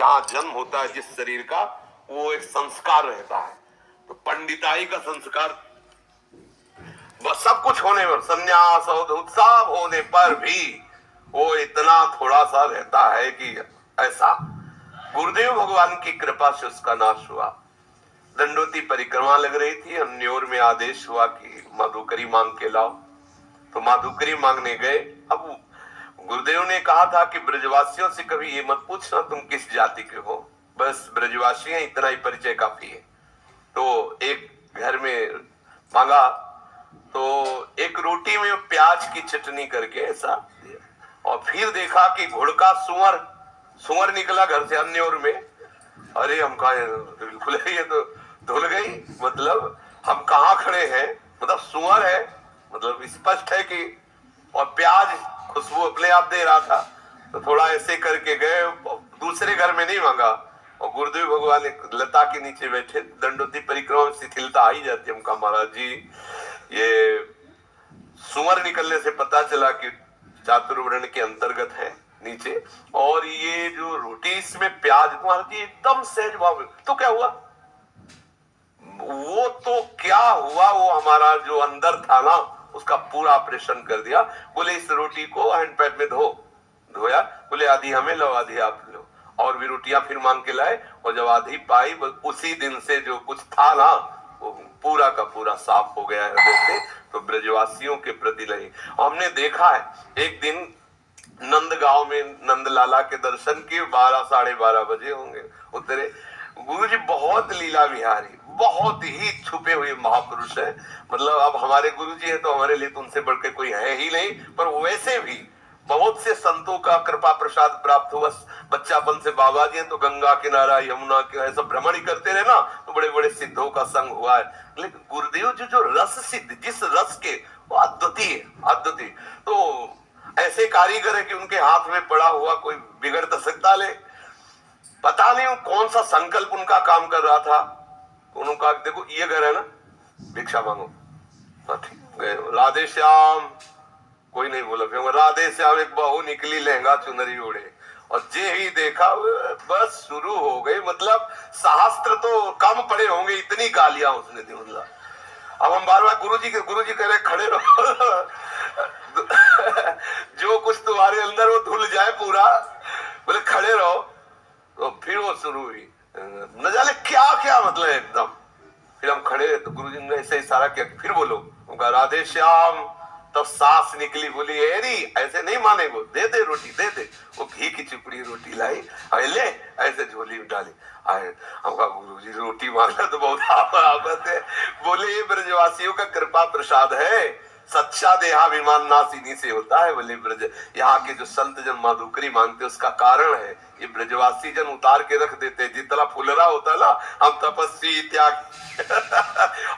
जहाँ जन्म होता है जिस शरीर का, वो एक संस्कार रहता है। तो पंडिताई का संस्कार बस सब कुछ होने पर, संन्यास और उत्साह होने पर भी वो इतना थोड़ा सा रहता है कि ऐसा। गुरुदेव भगवान की कृपा से उसका नाश हुआ। दंडोती परिक्रमा लग रही थी, अन्योर में आदेश हुआ कि माधुकरी मांग के लाओ। तो माधुकरी मांगने गए। अब गुरुदेव ने कहा था कि ब्रजवासियों से कभी ये मत पूछना तुम किस जाति के हो, बस ब्रजवासी हैं, इतना ही परिचय काफी है। तो एक घर में मांगा तो एक रोटी में प्याज की चटनी करके ऐसा दिया, और फिर देखा कि घुड़का सुअर निकला घर से अन्योर में। अरे हम कहा बिल्कुल ये तो धुल गई, मतलब हम कहाँ खड़े हैं, मतलब सुअर है, मतलब स्पष्ट है कि, और प्याज खुशबू अपने आप दे रहा था। तो थोड़ा ऐसे करके गए, दूसरे घर में नहीं मांगा। और गुरुदेव भगवान लता के नीचे बैठे, दंडोती परिक्रमा में शिथिलता आ ही जाती है। हम कहा महाराज जी ये सुअर निकलने से पता चला कि चातुर्वर्ण के अंतर्गत है नीचे, और ये जो रोटी इसमें प्याज, महाराज जी एकदम सहज भाव। तो क्या हुआ? वो तो क्या हुआ, वो हमारा जो अंदर था ना उसका पूरा ऑपरेशन कर दिया। बोले इस रोटी को हैंड पैड में धोया, बोले आधी हमें लो आधी आप लो, और भी रोटियां फिर मांग के लाए। और जब आधी पाई, उसी दिन से जो कुछ था ना वो पूरा का पूरा साफ हो गया हृदय से। तो ब्रजवासियों के प्रति लगी। हमने देखा है एक दिन नंदगांव में नंदलाला के दर्शन किए, 12 साढ़े 12 बजे होंगे उतरे। गुरुजी बहुत लीला विहारी, बहुत ही छुपे हुए महापुरुष है। मतलब अब हमारे गुरुजी है तो हमारे लिए तो उनसे बढ़कर कोई है ही नहीं, पर वैसे भी बहुत से संतों का कृपा प्रसाद प्राप्त हुआ। बच्चापन से बाबा जी हैं तो गंगा किनारा यमुना किनारा सब भ्रमण करते रहे ना, तो बड़े बड़े सिद्धों का संग हुआ है। लेकिन गुरुदेव जी जो रस सिद्ध, जिस रस के, वो अद्वितीय अद्वितीय। तो ऐसे कारीगर है कि उनके हाथ में पड़ा हुआ कोई बिगड़ तो सकता ले, पता नहीं कौन सा संकल्प उनका काम कर रहा था। उन्होंने कहा देखो ये घर है ना, भिक्षा मांगो। गए राधे श्याम, कोई नहीं बोला। फिर राधे श्याम एक बहू निकली लहंगा चुनरी ओढ़े, और जे ही देखा बस शुरू हो गई। मतलब शास्त्र तो कम पड़े होंगे, इतनी गालियां उसने दी। मतलब अब हम बार बार गुरुजी कह रहे खड़े रहो जो कुछ तुम्हारे अंदर वो धुल जाए पूरा, बोले खड़े रहो। तो फिर वो शुरू हुई, न जाने क्या क्या मतलब एकदम। फिर हम खड़े, तो गुरुजी ने ऐसे इशारा किया फिर बोलो। उनका राधे श्याम। तब सांस निकली, बोली एरी ऐसे नहीं माने, वो दे दे रोटी दे दे। वो घी की चिपड़ी रोटी लाई, ले ऐसे झोली में डाली। हमका गुरुजी रोटी मांगना तो बहुत आफत है। बोले ये ब्रजवासियों का कृपा प्रसाद है, सच्चा देहाभिमान नाश इन्हीं से होता है। बोले ब्रज यहाँ के जो संत जन माधुकरी मांगते उसका कारण है ये ब्रजवासी जन उतार के रख देते। जितना फुलरा होता ना, हम तपस्वी त्याग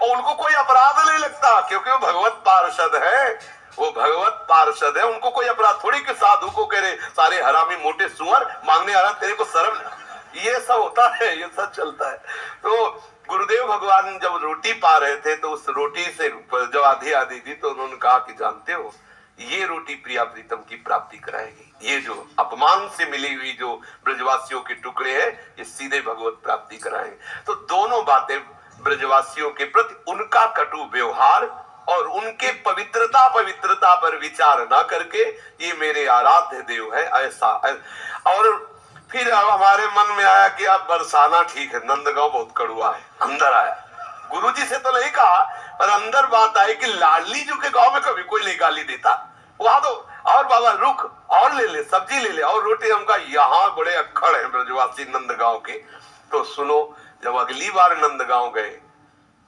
और उनको कोई अपराध नहीं लगता, क्योंकि वो भगवत पार्षद है। वो भगवत पार्षद है, उनको कोई अपराध थोड़ी कि साधु को कह रहे सारे हरामी मोटे सुअर मांगने आ रहा तेरे को शर्म, ये सब होता है, ये सब चलता है। तो गुरुदेव भगवान जब रोटी पा रहे थे तो उस रोटी से जब आधी आधी दी तो उन्होंने कहा कि जानते हो ये रोटी प्रिया प्रीतम की प्राप्ति कराएगी। ये जो अपमान से मिली हुई जो ब्रजवासियों के टुकड़े हैं ये सीधे भगवत प्राप्ति कराएंगे। तो दोनों बातें ब्रजवासियों के प्रति उनका कटु व्यवहार और उनके पवित्रता पर विचार ना करके ये मेरे आराध्य देव है ऐसा। और फिर हमारे मन में आया कि अब बरसाना ठीक है, नंदगांव बहुत कड़ुआ है। अंदर आया, गुरुजी से तो नहीं कहा, पर अंदर बात आई कि लाडली जी के गांव में कभी कोई नहीं गाली देता। वहां तो और बाबा रुक और ले ले, सब्जी ले ले और रोटी। हमका यहाँ बड़े अक्खड़ है ब्रजवासी नंदगांव के। तो सुनो, जब अगली बार नंदगांव गए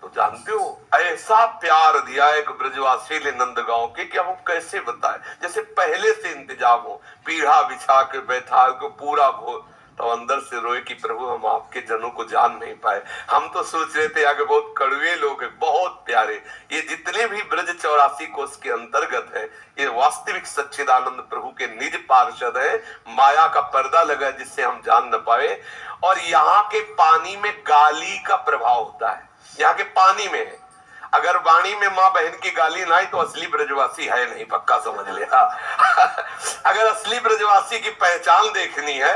तो जानते हो ऐसा प्यार दिया एक ब्रजवासी ने नंदगांव के कि हम कैसे बताएं। जैसे पहले से इंतजाम हो, पीढ़ा बिछा के बैठा को पूरा हो। तो अंदर से रोए कि प्रभु हम आपके जनों को जान नहीं पाए। हम तो सोच रहे थे आगे बहुत कड़वे लोग हैं, बहुत प्यारे। ये जितने भी ब्रज 84 कोष के अंतर्गत है ये वास्तविक सच्चिदानंद प्रभु के निज पार्षद है। माया का पर्दा लगा जिससे हम जान न पाए। और यहाँ के पानी में गाली का प्रभाव होता है, यहाँ के पानी में है। अगर वाणी में माँ बहन की गाली ना आई तो असली ब्रजवासी है नहीं, पक्का समझ ले। अगर असली ब्रजवासी की पहचान देखनी है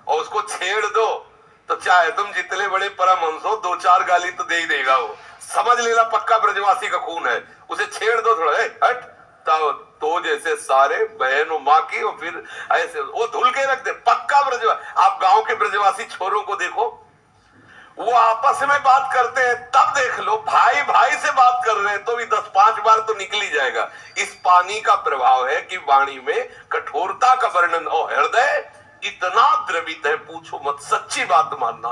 और उसको छेड़ दो तो चाहे तुम जितने बड़े परमहंस हो, 2-4 गाली तो दे ही देगा वो। समझ लेना पक्का ब्रजवासी का खून है। उसे छेड़ दो थोड़ा, हट तो जैसे सारे बहन और माँ की, और फिर ऐसे वो धुल के रख दे। पक्का ब्रजवासी। आप गांव के ब्रजवासी छोरों को देखो, वो आपस में बात करते हैं, तब देख लो भाई भाई से बात कर रहे हैं तो भी 10-5 बार तो निकल ही जाएगा। इस पानी का प्रभाव है कि वाणी में कठोरता का वर्णन, और हृदय इतना द्रवित है पूछो मत। सच्ची बात मानना,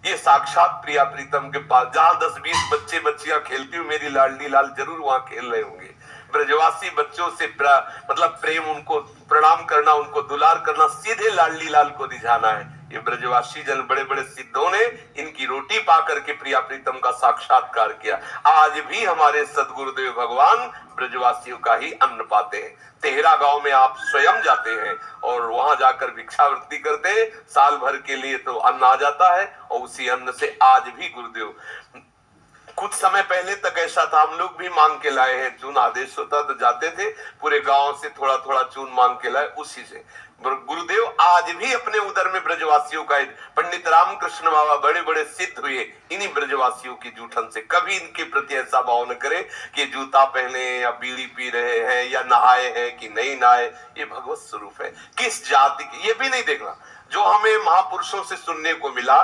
ये साक्षात प्रिया प्रीतम के पास जहां 10-20 बच्चे बच्चियां खेलती हुई मेरी लाडली लाल जरूर वहां खेल रहे होंगे। ब्रजवासी बच्चों से मतलब प्रेम, उनको प्रणाम करना, उनको दुलार करना, सीधे लाडली लाल को रिझाना है। ये ब्रजवासी जन बड़े बड़े सिद्धों ने इनकी रोटी पा करके प्रिया प्रीतम का साक्षात्कार किया। आज भी हमारे सदगुरुदेव भगवान ब्रजवासियों का ही अन्न पाते हैं। तेहरा गांव में आप स्वयं जाते हैं और वहां जाकर भिक्षावृत्ति करते हैं, साल भर के लिए तो अन्न आ जाता है, और उसी अन्न से आज भी गुरुदेव, कुछ समय पहले तक ऐसा था, हम लोग भी मांग के लाए हैं चून, आदेश होता तो जाते थे, पूरे गांव से थोड़ा थोड़ा चून मांग के लाए, उसी से गुरुदेव आज भी अपने उदर में ब्रजवासियों का। पंडित रामकृष्ण बाबा बड़े बड़े सिद्ध हुए इन्हीं ब्रजवासियों की जूठन से। कभी इनके प्रति ऐसा भाव न करे कि जूता पहने या बीड़ी पी रहे हैं या नहाए हैं कि नहीं नहाए, ये भगवत स्वरूप है। किस जाति की ये भी नहीं देखना। जो हमें महापुरुषों से सुनने को मिला,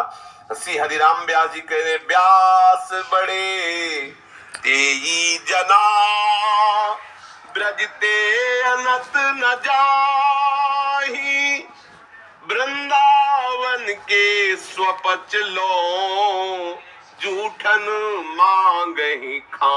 श्री हरिराम व्यास जी कह रहे, व्यास बड़े तेई जना ब्रजते अनत न जाही, वृंदावन के स्वपच लो जूठन मांगहि खा।